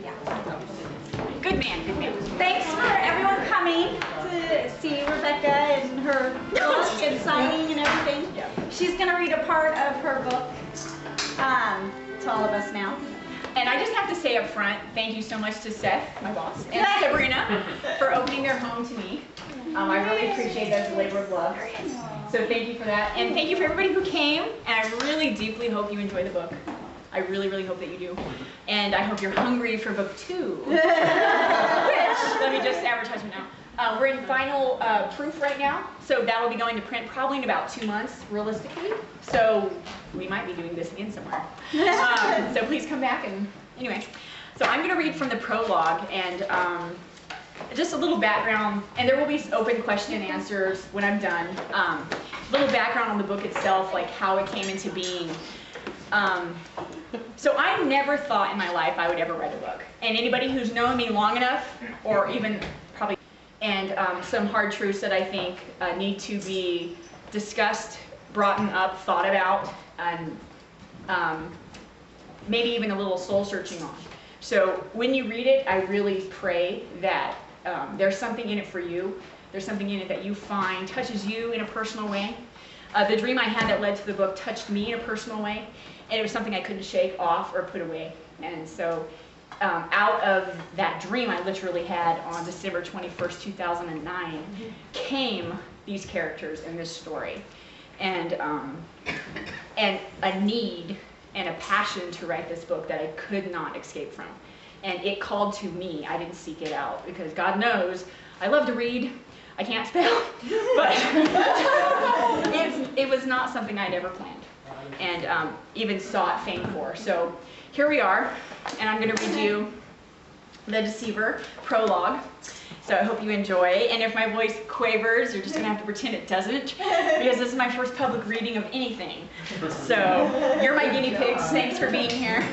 Good man, good man. Thanks for everyone coming to see Rebecca and her book and signing and everything. She's going to read a part of her book to all of us now. And I just have to say up front, thank you so much to Seth, my boss, and Sabrina for opening their home to me. I really appreciate that. It's a labor of love. So thank you for that. And thank you for everybody who came. And I really deeply hope you enjoy the book. I really, really hope that you do. And I hope you're hungry for book 2. Which, let me just advertise it now. We're in final proof right now. So that will be going to print probably in about 2 months, realistically. So we might be doing this again somewhere. So please come back and, anyway. So I'm going to read from the prologue and just a little background, and there will be open question and answers when I'm done. A little background on the book itself, like how it came into being. So I never thought in my life I would ever write a book. And anybody who's known me long enough, or even probably, and some hard truths that I think need to be discussed, brought up, thought about, and maybe even a little soul searching on. So when you read it, I really pray that there's something in it for you. There's something in it that you find touches you in a personal way. The dream I had that led to the book touched me in a personal way, and it was something I couldn't shake off or put away. And so out of that dream I literally had on December 21st, 2009, came these characters in this story. And a need and a passion to write this book that I could not escape from. And it called to me. I didn't seek it out, because God knows I love to read. I can't spell, but it was not something I'd ever planned and even sought fame for. So here we are, and I'm going to read you the Deceiver prologue. So I hope you enjoy, and if my voice quavers, you're just going to have to pretend it doesn't, because this is my first public reading of anything. So you're my guinea pigs. Thanks for being here.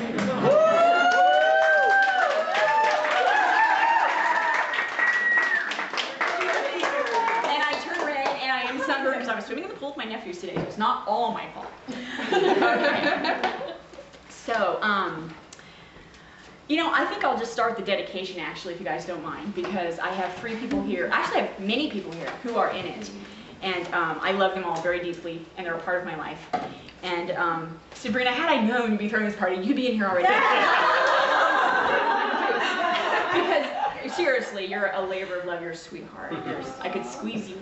Because I was swimming in the pool with my nephews today, so it's not all my fault. Okay. So, you know, I think I'll just start the dedication, actually, if you guys don't mind, because I have 3 people here. Actually, I have many people here who are in it, and I love them all very deeply, and they're a part of my life. And Sabrina, had I known you'd be throwing this party, you'd be in here already. Because seriously, you're a labor of love. You're a sweetheart. I could squeeze you.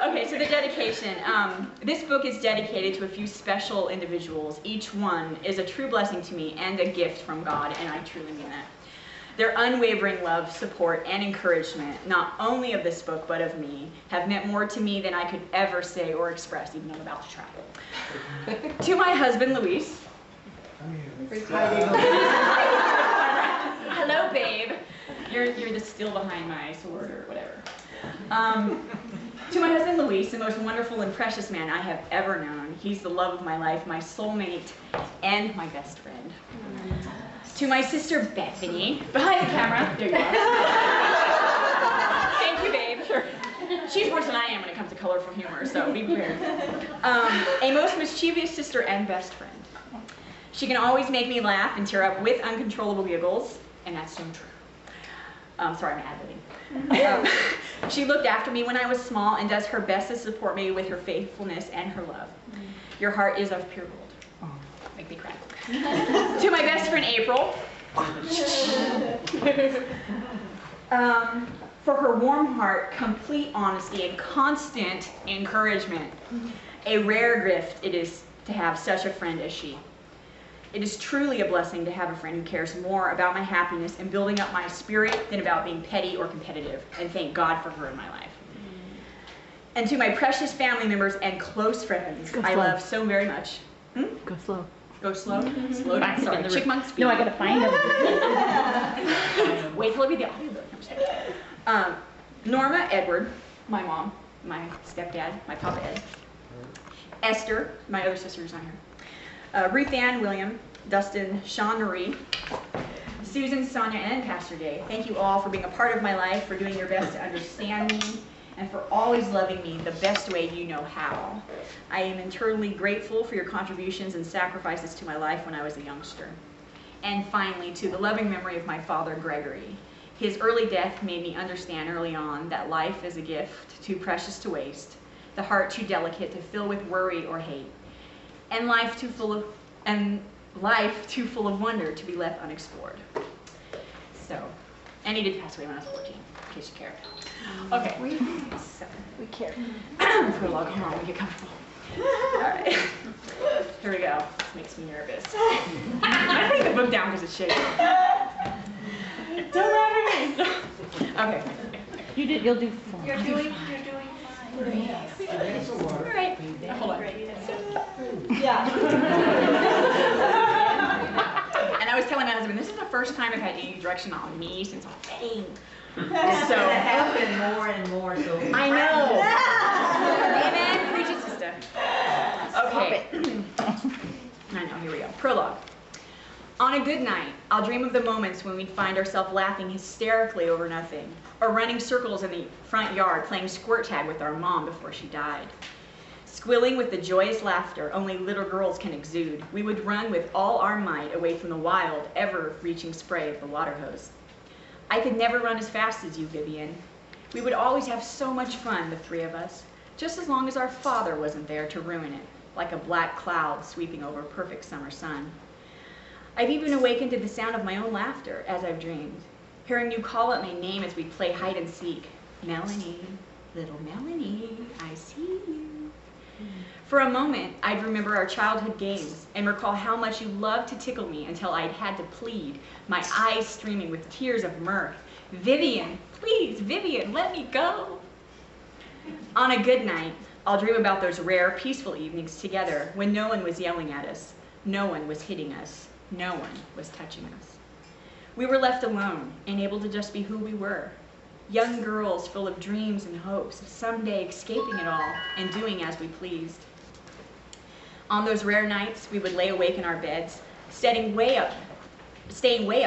Okay, so the dedication. This book is dedicated to a few special individuals. Each one is a true blessing to me and a gift from God, and I truly mean that. Their unwavering love, support, and encouragement, not only of this book, but of me, have meant more to me than I could ever say or express, even though I'm about to travel. To my husband, Luis. Hello, babe. You're the still behind my sword or whatever. To my husband, Luis, the most wonderful and precious man I have ever known. He's the love of my life, my soulmate, and my best friend. To my sister, Bethany, behind the camera. There you are. Thank you, babe. Sure. She's worse than I am when it comes to colorful humor, so be prepared. A most mischievous sister and best friend. She can always make me laugh and tear up with uncontrollable giggles, and that's so true. Sorry, I'm ad-libbing. She looked after me when I was small and does her best to support me with her faithfulness and her love. Your heart is of pure gold. Make me cry. To my best friend, April. For her warm heart, complete honesty, and constant encouragement. A rare gift it is to have such a friend as she. It is truly a blessing to have a friend who cares more about my happiness and building up my spirit than about being petty or competitive, and thank God for her in my life. And to my precious family members and close friends I love so very much. Go slow. Go slow? Slow down. Sorry, chipmunk speed. No, I gotta find them. Wait till I read the audiobook. Norma, Edward, my mom, my stepdad, my papa Ed. Esther, my other sister who's not here. Ruth Ann, William, Dustin, Sean Marie, Susan, Sonia, and Pastor Day. Thank you all for being a part of my life, for doing your best to understand me, and for always loving me the best way you know how. I am eternally grateful for your contributions and sacrifices to my life when I was a youngster. And finally, to the loving memory of my father, Gregory. His early death made me understand early on that life is a gift too precious to waste, the heart too delicate to fill with worry or hate, and life too full of wonder to be left unexplored. So, and he did pass away when I was 14, in case you cared. Okay, so We care. prologue. Come on, we get comfortable. All right, here we go. This makes me nervous. I'm putting the book down because it's shaking. Don't laugh at me. Okay. You'll do fine. You're doing fine. All right. Hold on. Yeah. And I was telling my husband, this is the first time I've had any direction on me since I'm wedding. It's So gonna happen more and more, so. I know. Amen. Preach it, sister. Okay. I know. Here we go. Prologue. On a good night, I'll dream of the moments when we'd find ourselves laughing hysterically over nothing, or running circles in the front yard playing squirt tag with our mom before she died. Squealing with the joyous laughter only little girls can exude, we would run with all our might away from the wild, ever-reaching spray of the water hose. I could never run as fast as you, Vivian. We would always have so much fun, the three of us, just as long as our father wasn't there to ruin it, like a black cloud sweeping over a perfect summer sun. I've even awakened to the sound of my own laughter as I've dreamed, hearing you call out my name as we play hide and seek. Melanie, little Melanie, I see you. For a moment, I'd remember our childhood games and recall how much you loved to tickle me until I'd had to plead, my eyes streaming with tears of mirth. Vivian, please, Vivian, let me go. On a good night, I'll dream about those rare, peaceful evenings together when no one was yelling at us, no one was hitting us, no one was touching us. We were left alone and able to just be who we were. Young girls full of dreams and hopes of someday escaping it all and doing as we pleased. On those rare nights, we would lay awake in our beds, staying way up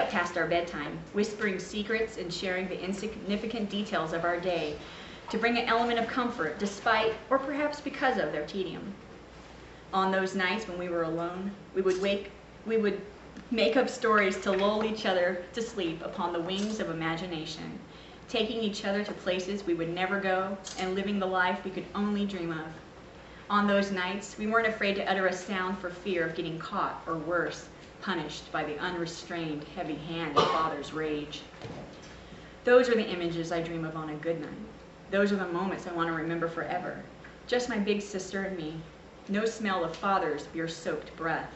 past our bedtime, whispering secrets and sharing the insignificant details of our day to bring an element of comfort despite, or perhaps because of, their tedium. On those nights when we were alone, we would make up stories to lull each other to sleep upon the wings of imagination, taking each other to places we would never go and living the life we could only dream of. On those nights, we weren't afraid to utter a sound for fear of getting caught or worse, punished by the unrestrained, heavy hand of Father's rage. Those are the images I dream of on a good night. Those are the moments I want to remember forever. Just my big sister and me. No smell of Father's beer-soaked breath.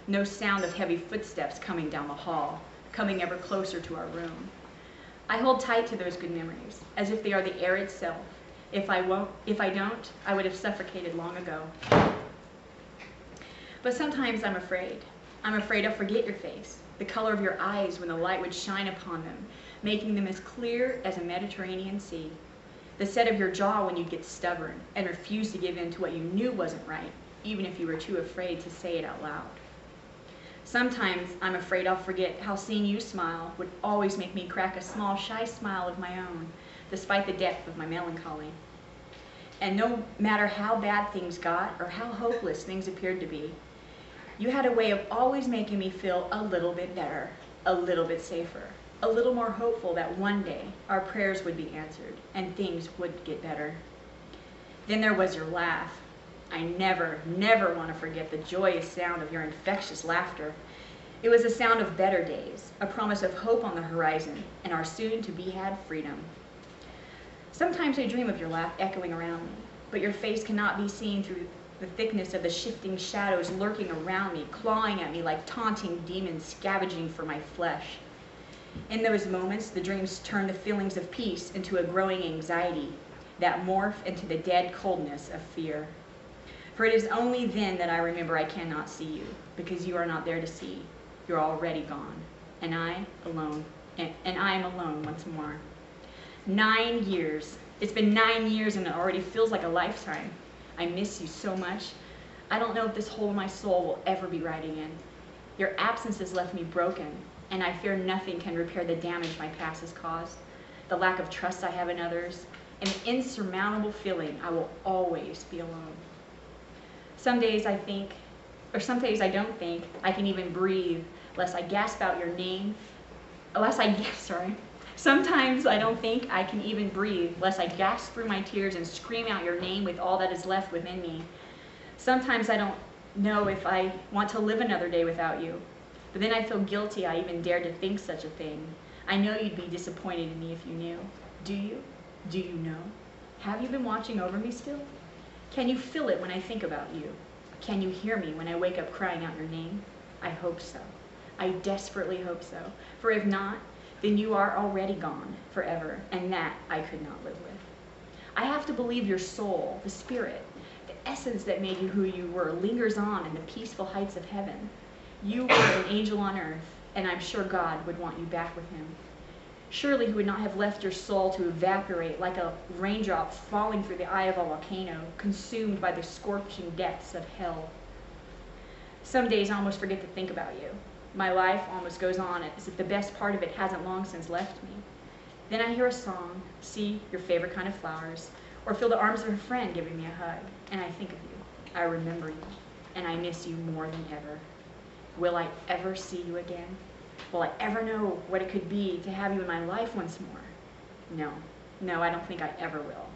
No sound of heavy footsteps coming down the hall, coming ever closer to our room. I hold tight to those good memories, as if they are the air itself. If I don't, I would have suffocated long ago. But sometimes I'm afraid. I'm afraid I'll forget your face, the color of your eyes when the light would shine upon them, making them as clear as a Mediterranean sea. The set of your jaw when you'd get stubborn and refuse to give in to what you knew wasn't right, even if you were too afraid to say it out loud. Sometimes I'm afraid I'll forget how seeing you smile would always make me crack a small, shy smile of my own, despite the depth of my melancholy. And no matter how bad things got or how hopeless things appeared to be, you had a way of always making me feel a little bit better, a little bit safer, a little more hopeful that one day our prayers would be answered and things would get better. Then there was your laugh. I never, never want to forget the joyous sound of your infectious laughter. It was a sound of better days, a promise of hope on the horizon, and our soon-to-be-had freedom. Sometimes I dream of your laugh echoing around me, but your face cannot be seen through the thickness of the shifting shadows lurking around me, clawing at me like taunting demons scavenging for my flesh. In those moments, the dreams turn the feelings of peace into a growing anxiety that morph into the dead coldness of fear. For it is only then that I remember I cannot see you, because you are not there to see. You're already gone, and I alone, and I am alone once more. 9 years. It's been 9 years and it already feels like a lifetime. I miss you so much. I don't know if this hole in my soul will ever be right again. Your absence has left me broken, and I fear nothing can repair the damage my past has caused, the lack of trust I have in others, and the insurmountable feeling I will always be alone. Some days I think or some days I don't think I can even breathe, lest I gasp out your name, Sometimes I don't think I can even breathe, lest I gasp through my tears and scream out your name with all that is left within me. Sometimes I don't know if I want to live another day without you, but then I feel guilty I even dared to think such a thing. I know you'd be disappointed in me if you knew. Do you? Do you know? Have you been watching over me still? Can you feel it when I think about you? Can you hear me when I wake up crying out your name? I hope so. I desperately hope so. For if not, then you are already gone forever, and that I could not live with. I have to believe your soul, the spirit, the essence that made you who you were, lingers on in the peaceful heights of heaven. You were an angel on earth, and I'm sure God would want you back with him. Surely he would not have left your soul to evaporate like a raindrop falling through the eye of a volcano, consumed by the scorching depths of hell. Some days I almost forget to think about you. My life almost goes on as if the best part of it hasn't long since left me. Then I hear a song, see your favorite kind of flowers, or feel the arms of a friend giving me a hug, and I think of you. I remember you, and I miss you more than ever. Will I ever see you again? Will I ever know what it could be to have you in my life once more? No, I don't think I ever will.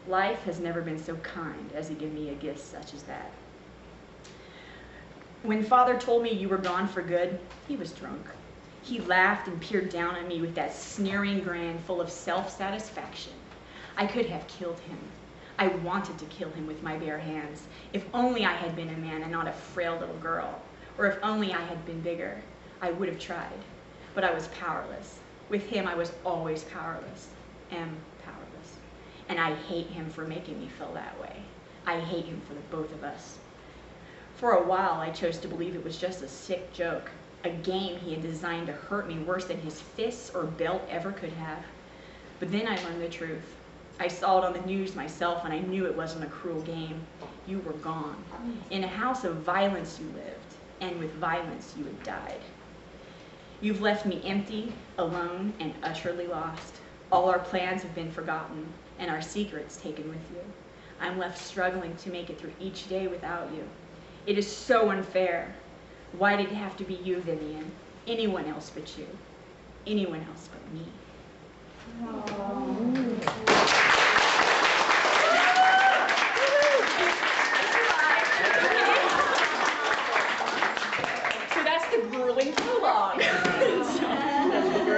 Life has never been so kind as to give me a gift such as that. When Father told me you were gone for good, he was drunk. He laughed and peered down at me with that sneering grin full of self-satisfaction. I could have killed him. I wanted to kill him with my bare hands. If only I had been a man and not a frail little girl. Or if only I had been bigger. I would have tried. But I was powerless. With him, I was always powerless. Am powerless. And I hate him for making me feel that way. I hate him for the both of us. For a while, I chose to believe it was just a sick joke, a game he had designed to hurt me worse than his fists or belt ever could have. But then I learned the truth. I saw it on the news myself, and I knew it wasn't a cruel game. You were gone. In a house of violence you lived, and with violence you had died. You've left me empty, alone, and utterly lost. All our plans have been forgotten, and our secrets taken with you. I'm left struggling to make it through each day without you. It is so unfair. Why did it have to be you, Vivian? Anyone else but you. Anyone else but me. So that's the grueling prologue.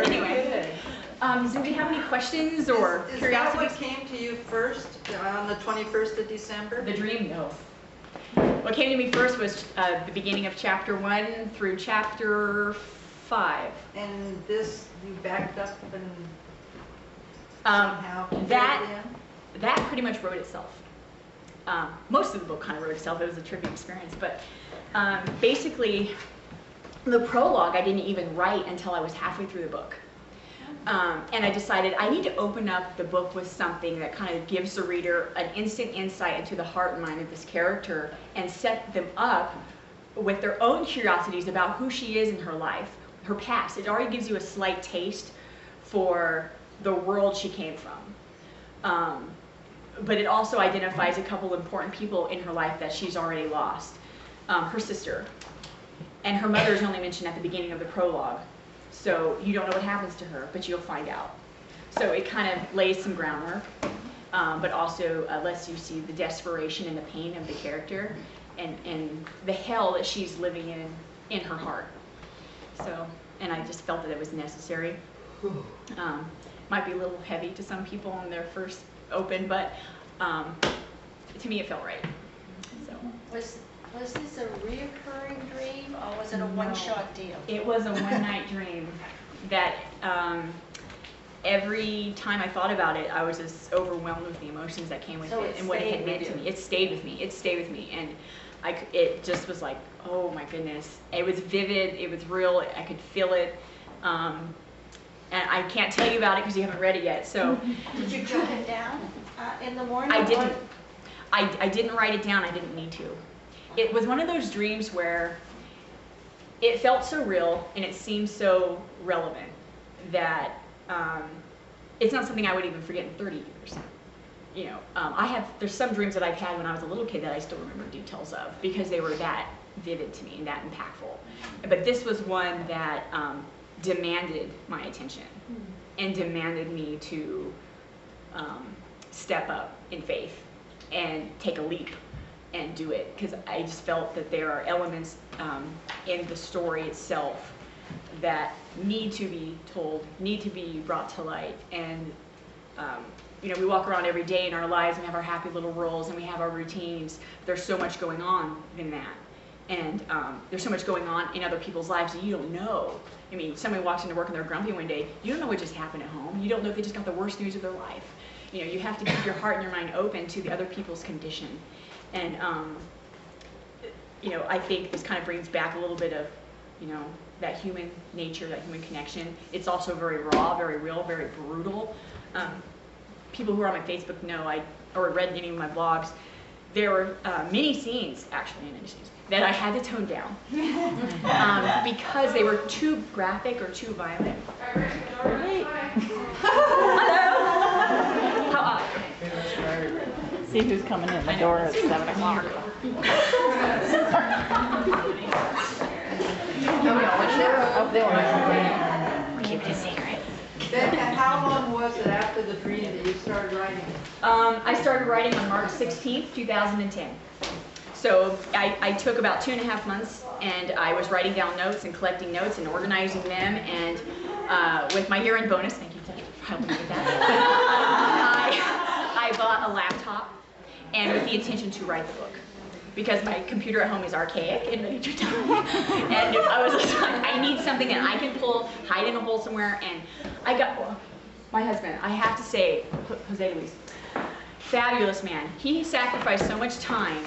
Anyway, does anybody have any questions or Is curiosities? that what came to you first on the 21st of December? The dream? No. What came to me first was the beginning of chapter 1 through chapter 5. And this, you backed up and somehow filled That in? pretty much wrote itself. Most of the book kind of wrote itself. It was a trippy experience. But basically, the prologue I didn't even write until I was halfway through the book. And I decided I need to open up the book with something that kind of gives the reader an instant insight into the heart and mind of this character and set them up with their own curiosities about who she is in her life, her past. It already gives you a slight taste for the world she came from. But it also identifies a couple important people in her life that she's already lost. Her sister. And her mother is only mentioned at the beginning of the prologue. So you don't know what happens to her, but you'll find out. So it kind of lays some groundwork, but also lets you see the desperation and the pain of the character and the hell that she's living in her heart. So, and I just felt that it was necessary. Might be a little heavy to some people on their first open, but to me it felt right. So. Was this a reoccurring dream, or was it a one-shot deal? It was a one-night dream that every time I thought about it, I was just overwhelmed with the emotions that came with it and what it had meant to me. It stayed with me. It stayed with me. And it just was like, oh my goodness. It was vivid. It was real. I could feel it. And I can't tell you about it because you haven't read it yet. So Did you jot it down in the morning? I didn't. I didn't write it down. I didn't need to. It was one of those dreams where it felt so real and it seemed so relevant that it's not something I would even forget in 30 years. You know, there's some dreams that I've had when I was a little kid that I still remember details of because they were that vivid to me and that impactful. But this was one that demanded my attention and demanded me to step up in faith and take a leap and do it, because I just felt that there are elements in the story itself that need to be told, need to be brought to light. And you know, we walk around every day in our lives and we have our happy little roles and we have our routines. There's so much going on in that. And there's so much going on in other people's lives that you don't know. I mean, somebody walks into work and they're grumpy one day, you don't know what just happened at home. You don't know if they just got the worst news of their life. You know, you have to keep your heart and your mind open to the other people's condition. And you know, I think this kind of brings back a little bit of, you know, that human nature, that human connection. It's also very raw, very real, very brutal. People who are on my Facebook know, or read any of my blogs, there were many scenes, actually, that I had to tone down because they were too graphic or too violent. Hello. How odd. See who's coming in the door at 7 o'clock. Keep it a secret. How long was it after the dream that you started writing? I started writing on March 16th, 2010. So I took about 2.5 months, and I was writing down notes and collecting notes and organizing them. And with my year-end bonus, thank you for helping me with that, I bought a laptop, and with the intention to write the book, because my computer at home is archaic and ready to die. And I was just like, I need something that I can pull, hide in a hole somewhere. And I got, well, my husband, I have to say, Jose Luis, fabulous man. He sacrificed so much time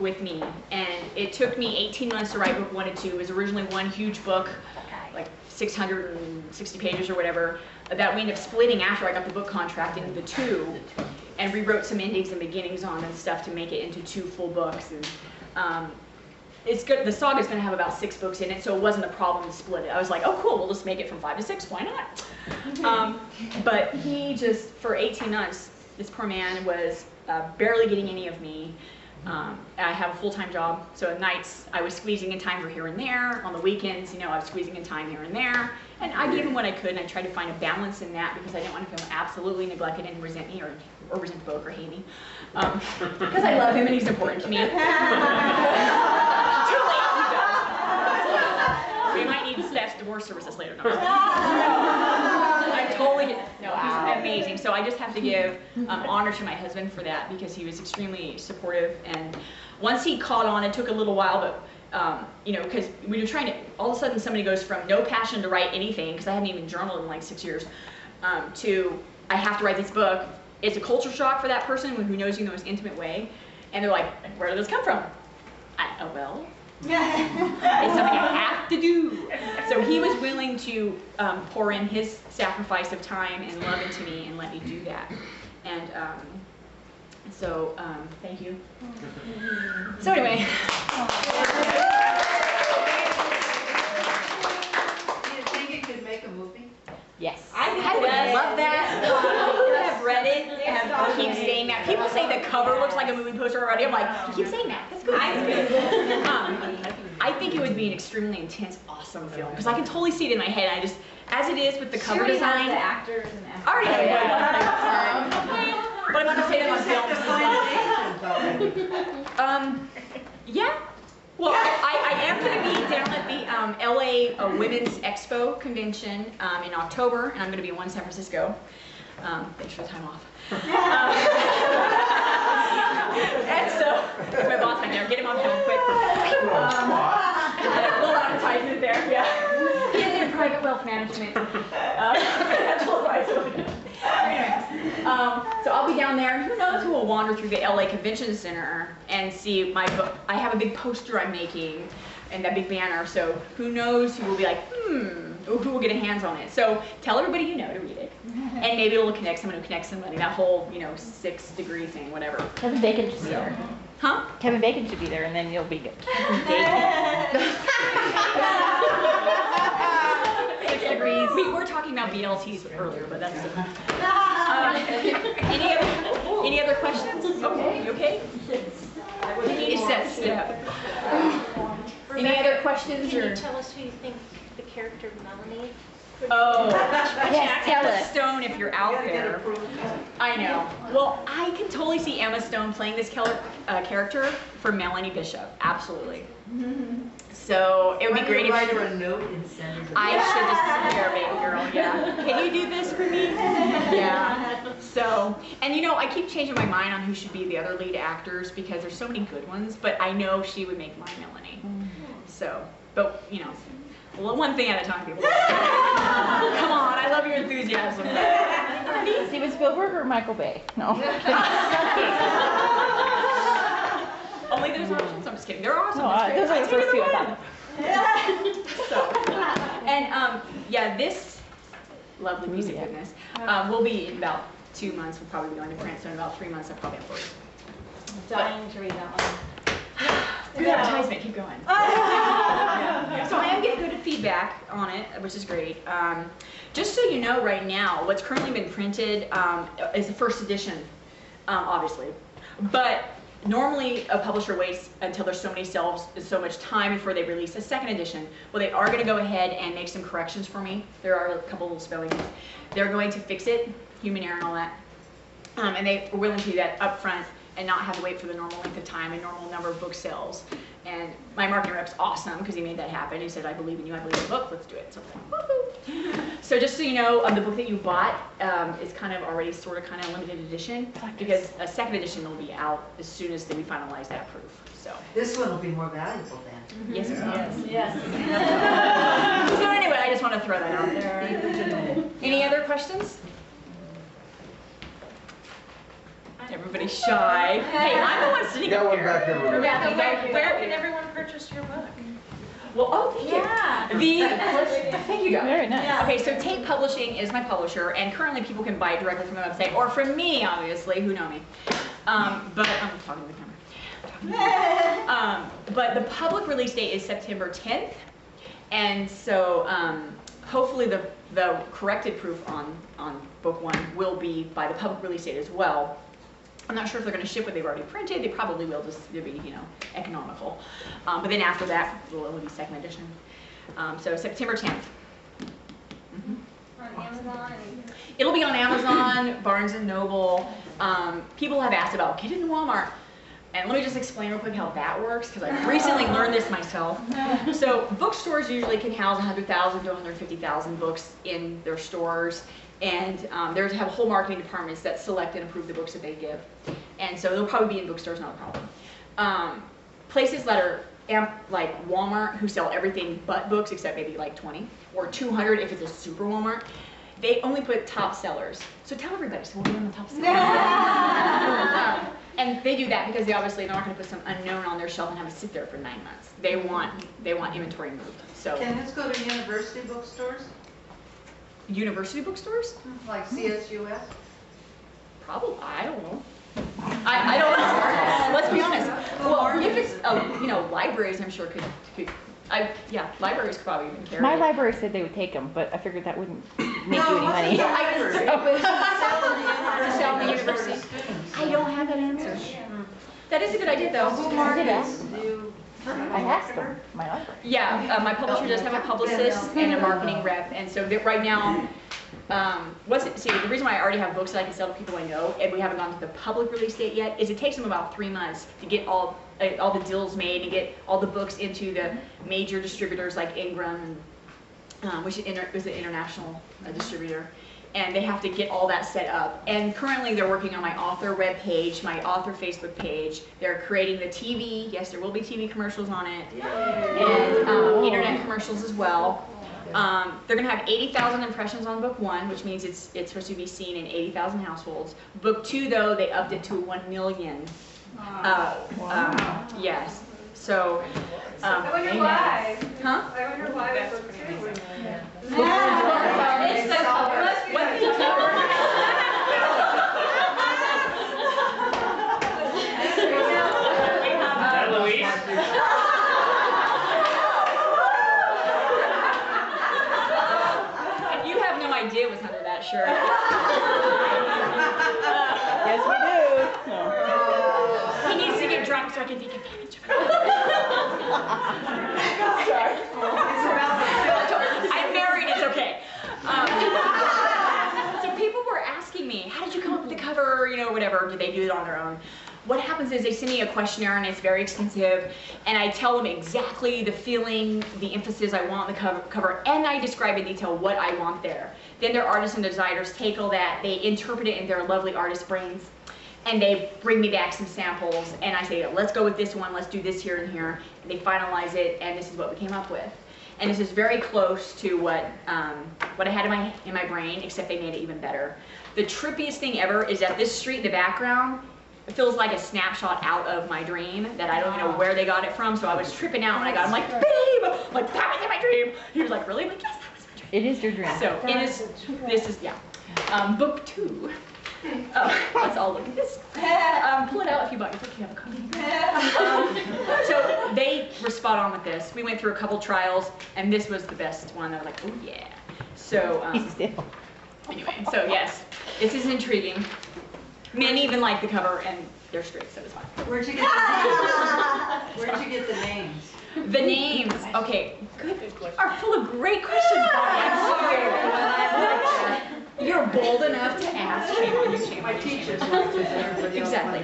with me, and it took me 18 months to write book 1 and 2. It was originally one huge book, like 660 pages or whatever, that we ended up splitting after I got the book contract into the 2. And rewrote some endings and beginnings on and stuff to make it into 2 full books. And it's good. The saga is going to have about 6 books in it, so it wasn't a problem to split it. I was like, oh cool, we'll just make it from 5 to 6. Why not? But he just, for 18 months, this poor man was barely getting any of me. I have a full-time job, so at nights I was squeezing in time for here and there. On the weekends, you know, I was squeezing in time here and there. And I gave him what I could, and I tried to find a balance in that because I didn't want to feel absolutely neglected and resent me or resent the book or hate me. Because I love him and he's important to me. Too late, he does. We might need Steph's divorce services later. No. I totally, no, he's amazing. So I just have to give honor to my husband for that, because he was extremely supportive. And once he caught on, it took a little while, but you know, because we were trying to, all of a sudden somebody goes from no passion to write anything, because I hadn't even journaled in like 6 years, to I have to write this book. It's a culture shock for that person who knows you in the most intimate way. And they're like, where did this come from? Well, it's something I have to do. So he was willing to pour in his sacrifice of time and love into me and let me do that. And so thank you. So anyway. Do you think it could make a movie? Yes. I would love that. People have read it and keep saying that. People say the cover looks like a movie poster already. I'm like, keep saying that. That's good. I think it would be an extremely intense, awesome film, because I can totally see it in my head. I just, as it is with the cover design. The actors and I already have but I'm not gonna say that on film. Yeah. Well, I am going to be down at the LA Women's Expo convention in October, and I'm going to be in San Francisco. Thanks for the time off. And so, there's my boss right there. Get him on film quick. A little advertisement there, yeah. He's in private wealth management. Financial advisor. So I'll be down there. Who knows who will wander through the LA Convention Center and see my book. I have a big poster I'm making and that big banner. So who knows who will be like, who will get a hands on it. So tell everybody you know to read it. And maybe it'll connect someone who connects somebody. That whole, 6-degree thing, whatever. Kevin Bacon should be there. Huh? Kevin Bacon should be there, and then you'll be good. 6 degrees. We were talking about BLTs earlier, but that's any other questions? Okay, you okay? What do you need is that step. Any other questions? Can or? you tell us who you think the character Melanie could Oh, Yes, tell Emma us. Stone, if you're out there. I know. Well, I can totally see Emma Stone playing this character for Melanie Bishop. Absolutely. So it would be great if write she... her a note and send her. I should just here, baby girl. Yeah. Can you do this for me? Yeah. So, and you know, I keep changing my mind on who should be the other lead actors because there's so many good ones, but I know she would make my Melanie. So, but you know, well, one thing at a time, people. Come on, I love your enthusiasm. Steven Spielberg or Michael Bay? No. Only there's options. I'm just kidding. They're awesome. No, That's those great. are the first two I thought. So, and yeah, this lovely piece of goodness will be in about 2 months. We'll probably be going to print, so in about 3 months I'll probably have it. Dying to read that one. Good advertisement. Keep going. Yeah. So I am getting good feedback on it, which is great. Just so you know, right now, what's currently been printed is the first edition, obviously, but. Normally, a publisher waits until there's so much time before they release a second edition. Well, they are going to go ahead and make some corrections for me. There are a couple little spellings. They're going to fix it, human error and all that. And they are willing to do that up front and not have to wait for the normal length of time and normal number of book sales. And my marketing rep's awesome because he made that happen. He said, I believe in you, I believe in the book, let's do it. So, woohoo. So just so you know, the book that you bought is kind of already sort of limited edition because a second edition will be out as soon as we finalize that proof. So. This one will be more valuable then. Yes, yes. Yes. So anyway, I just want to throw that out there. Any other questions? Everybody's shy. Hey, I'm the one sitting Got up one here. back there. Yeah, Where can everyone purchase your book? Well, oh, thank you. Yeah. Thank you, guys. Very nice. Okay, so Tate Publishing is my publisher, and currently people can buy it directly from the website, or from me, obviously, who know me. But I'm talking to the camera. But the public release date is September 10th, and so hopefully the corrected proof on book one will be by the public release date as well. I'm not sure if they're going to ship what they've already printed. They probably will, just to be, you know, economical. But then after that, it will be second edition. So September 10th. On Amazon. It'll be on Amazon, Barnes & Noble. People have asked about, get it in Walmart. And let me just explain real quick how that works, because I recently learned this myself. So bookstores usually can house 100,000 to 150,000 books in their stores. And they have whole marketing departments that select and approve the books that they give. And so they'll probably be in bookstores, not a problem. Places that are like Walmart, who sell everything but books, except maybe like 20, or 200 if it's a super Walmart, they only put top sellers. So tell everybody, so we'll be on the top sellers. And they do that because they're not going to put some unknown on their shelf and have it sit there for 9 months. They want inventory moved. So Can this go to university bookstores? University bookstores? Like CSUS? Probably, I don't know. I don't know. Let's be honest. Well, if it's, you know, libraries, I'm sure could yeah, libraries could probably even carry My it. library said they would take them, but I figured that wouldn't make you any money. Sell the university. I don't have that answer. That is a good idea, though. Who markets do you? I asked them, my library. Yeah, my publisher does have a publicist and a marketing rep, and so right now, see, the reason why I already have books that I can sell to people I know, and we haven't gone to the public release date yet, is it takes them about 3 months to get all the deals made and get all the books into the major distributors like Ingram, which is an international distributor. And they have to get all that set up. And currently they're working on my author web page, my author Facebook page. They're creating the TV. Yes, there will be TV commercials on it. And internet commercials as well. They're gonna have 80,000 impressions on book one, which means it's supposed to be seen in 80,000 households. Book two, though, they upped it to 1 million. Yes. So, I wonder why. Huh? I wonder why the book two would. You have no idea what's under that shirt. Yes, we do. No. He needs to get drunk so I can take advantage of it. Sorry. I'm married, it's okay. So people were asking me, how did you come up with the cover, you know, whatever, did they do it on their own? What happens is they send me a questionnaire and it's very extensive, and I tell them exactly the feeling, the emphasis I want on the cover, and I describe in detail what I want there. Then their artists and designers take all that, they interpret it in their lovely artist brains, and they bring me back some samples, and I say, let's go with this one, let's do this here and here, and they finalize it, and this is what we came up with. And this is very close to what I had in my brain, except they made it even better. The trippiest thing ever is that this street in the background, it feels like a snapshot out of my dream that I don't even know where they got it from. So I was tripping out when I got it. I'm like, babe, I'm like, that was in my dream. He was like, really? I'm like, yes, that was my dream. It is your dream. So it is, this is, yeah. Book 2. Let's all look at this. Pull it out if you bought your book, you have a copy. So they were spot on with this. We went through a couple trials, and this was the best one. They were like, oh yeah. So anyway, so yes, this is intriguing. Men even like the cover, and they're straight, so it's fine. Where'd you get the names? The names, okay, good, are full of great questions, Bonnie. I'm sorry. You're bold enough to ask. Shame on you, shame on you. My teachers like to everybody else. Exactly.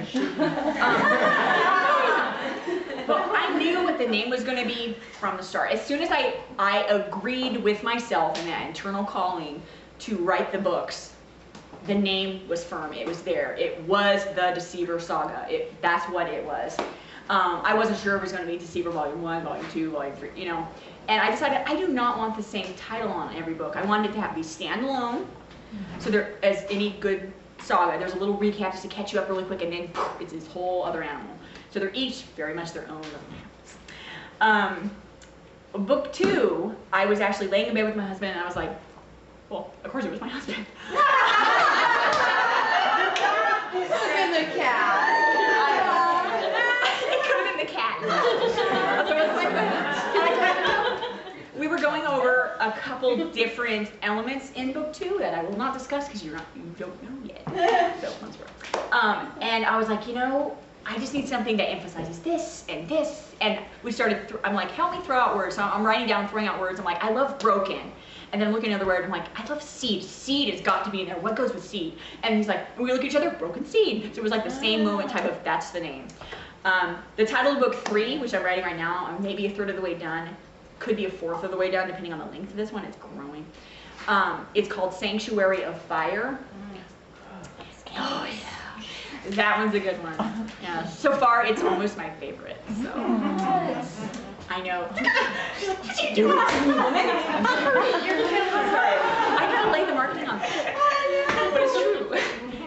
Well, I knew what the name was going to be from the start. As soon as I agreed with myself in that internal calling to write the books, the name was firm. It was there. It was the Deceiver Saga. That's what it was. I wasn't sure if it was going to be Deceiver Volume 1, Volume 2, Volume 3, you know. And I decided I do not want the same title on every book. I wanted it to be standalone. So there, as any good saga, there's a little recap just to catch you up really quick, and then it's this whole other animal. So they're each very much their own little animals. Book 2, I was actually laying in bed with my husband, and I was like, well, of course it was my husband. It could have been the cat. It could have been the cat. We were going over a couple different elements in book 2 that I will not discuss because you don't know yet. So, and I was like, you know, I just need something that emphasizes this, and we started, I'm like, help me throw out words. So I'm writing down, throwing out words. I'm like, I love broken. And then I'm looking at the word, I'm like, I love seed. Seed has got to be in there. What goes with seed? And he's like, and we look at each other, broken seed. So it was like the same moment type of, that's the name. The title of book 3, which I'm writing right now, I'm maybe a third of the way done. Could be a fourth of the way done, depending on the length of this one. It's growing. It's called Sanctuary of Fire. Oh yeah. That one's a good one. Yeah. So far, it's almost my favorite. So I know. What are you doing? I gotta lay the marketing on that. But it's true.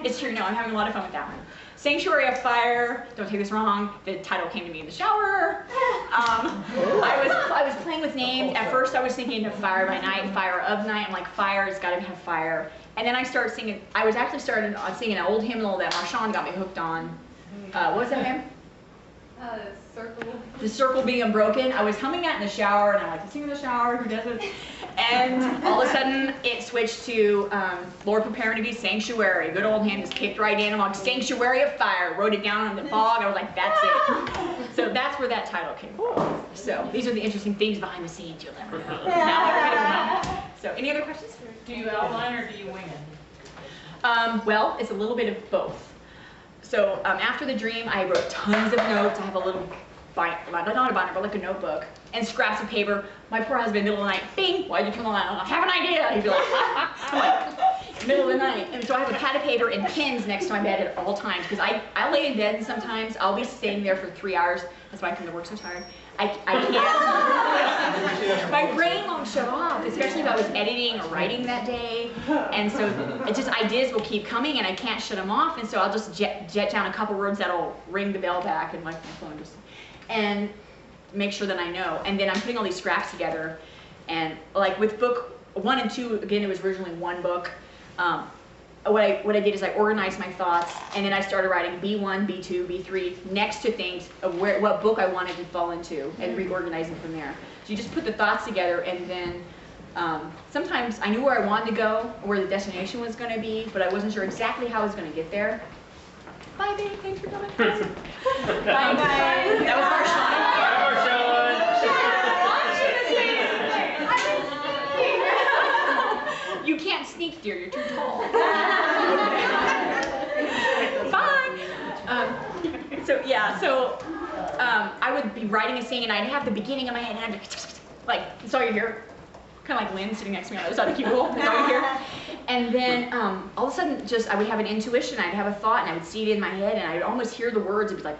It's true. No, I'm having a lot of fun with that one. Sanctuary of Fire. Don't take this wrong. The title came to me in the shower. I was playing with names. At first, I was thinking of Fire by Night, Fire of Night. I'm like, fire. It's got to have fire. And then I started singing. I was actually started singing an old hymnal that Marchand got me hooked on. What was that hymn? Circle. The Circle Being Unbroken. I was humming that in the shower, and I like to sing in the shower. Who doesn't? And all of a sudden, it switched to Lord Prepare Me to Be Sanctuary. Good old hymn, just kicked right in. I'm like, Sanctuary of Fire. Wrote it down on the fog. I was like, that's it. So that's where that title came from. So these are the interesting things behind the scenes you'll never know. Now everybody will know. So any other questions? Do you outline or do you wing it? Well, it's a little bit of both. So after the dream, I wrote tons of notes. I have a little binder, not a binder, but like a notebook, and scraps of paper. My poor husband, middle of the night, bing, why'd you turn the light on? I have an idea. He'd be like, I'm like, middle of the night. And so I have a pad of paper and pens next to my bed at all times, because I lay in bed and sometimes I'll be staying there for 3 hours. That's why I come to work so tired. I can't. My brain won't shut off, especially if I was editing or writing that day. And so it's just ideas will keep coming and I can't shut them off. And so I'll just jet down a couple words that'll ring the bell back and like my phone just, and make sure that I know. And then I'm putting all these scraps together. And like with book 1 and 2, again, it was originally one book. What I did is I organized my thoughts, and then I started writing B1, B2, B3 next to things of what book I wanted to fall into, and reorganizing from there. So you just put the thoughts together, and then sometimes I knew where I wanted to go, where the destination was going to be, but I wasn't sure exactly how I was going to get there. Bye, babe. Thanks for coming. Bye, guys. That was our shot. You can't sneak, dear. You're too tall. Bye. I would be writing and singing, and I'd have the beginning of my head, and I'd be like, that's all you hear. Kind of like Lynn sitting next to me on the other side of the cubicle. That's all you hear. And then all of a sudden, I would have an intuition, I'd have a thought, and I would see it in my head, and I would almost hear the words. It'd be like,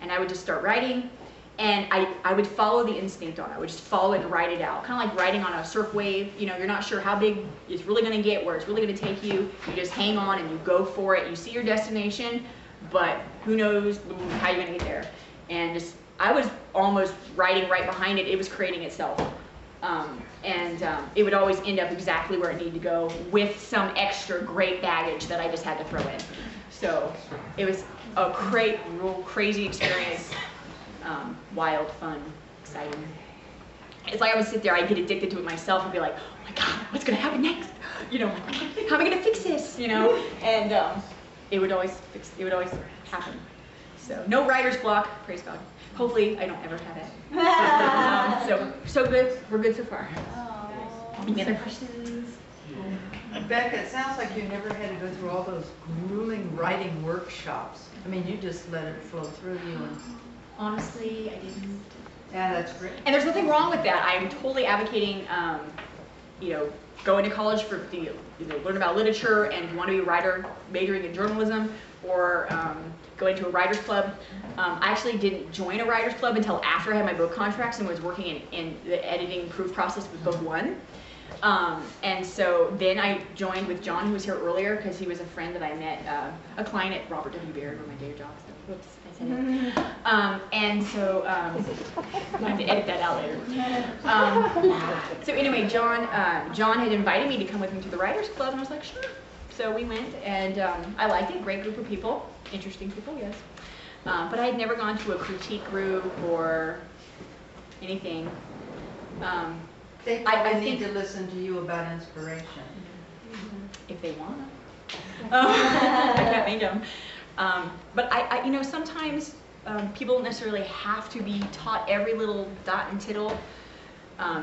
and I would just start writing. And I would follow the instinct on it. I would just follow it and write it out. Kind of like riding on a surf wave. You know, you're not sure how big it's really going to get, where it's really going to take you. You just hang on and you go for it. You see your destination, but who knows how you're going to get there. And I was almost riding right behind it. It was creating itself. It would always end up exactly where it needed to go with some extra great baggage that I just had to throw in. So it was a real crazy experience. Wild, fun, exciting. It's like I would sit there, I'd get addicted to it myself and be like, oh my God, what's gonna happen next? You know, how am I gonna fix this? You know, and it would always happen. So no writer's block, praise God. Hopefully I don't ever have it. So good, we're good so far. Any other questions? Becca, it sounds like you never had to go through all those grueling writing workshops. I mean, you just let it flow through you. And Honestly, I didn't. yeah, that's great. And there's nothing wrong with that. I'm totally advocating, going to college for learn about literature, and if you want to be a writer, majoring in journalism, or going to a writer's club. I actually didn't join a writer's club until after I had my book contracts and was working in the editing proof process with book 1. And so then I joined with John, who was here earlier, because he was a friend that I met, a client at Robert W. Baird, where my day job. Whoops, I said it. And so I have to edit that out later. So anyway, John had invited me to come with him to the Writers Club, and I was like, sure. So we went, and I liked it. Great group of people, interesting people, yes. But I had never gone to a critique group or anything. They probably need to listen to you about inspiration. If they want. I can't make them. But sometimes people don't necessarily have to be taught every little dot and tittle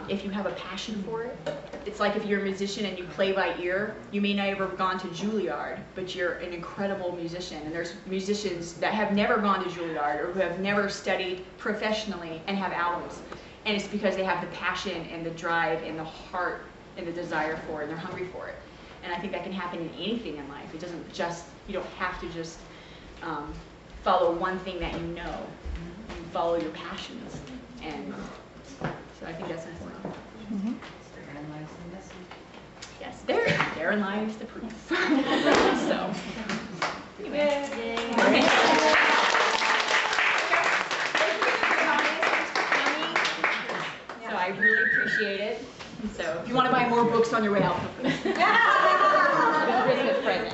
if you have a passion for it. It's like if you're a musician and you play by ear, you may not have ever gone to Juilliard, but you're an incredible musician. And there's musicians that have never gone to Juilliard or who have never studied professionally and have albums. And it's because they have the passion and the drive and the heart and the desire for it, and they're hungry for it. And I think that can happen in anything in life. It doesn't just, you don't have to just follow one thing that you know. You follow your passions. And so I think that's important. Yes, therein lies the proof. So, anyway. So I really appreciate it. So if you want to buy more books on your way out, Christmas present.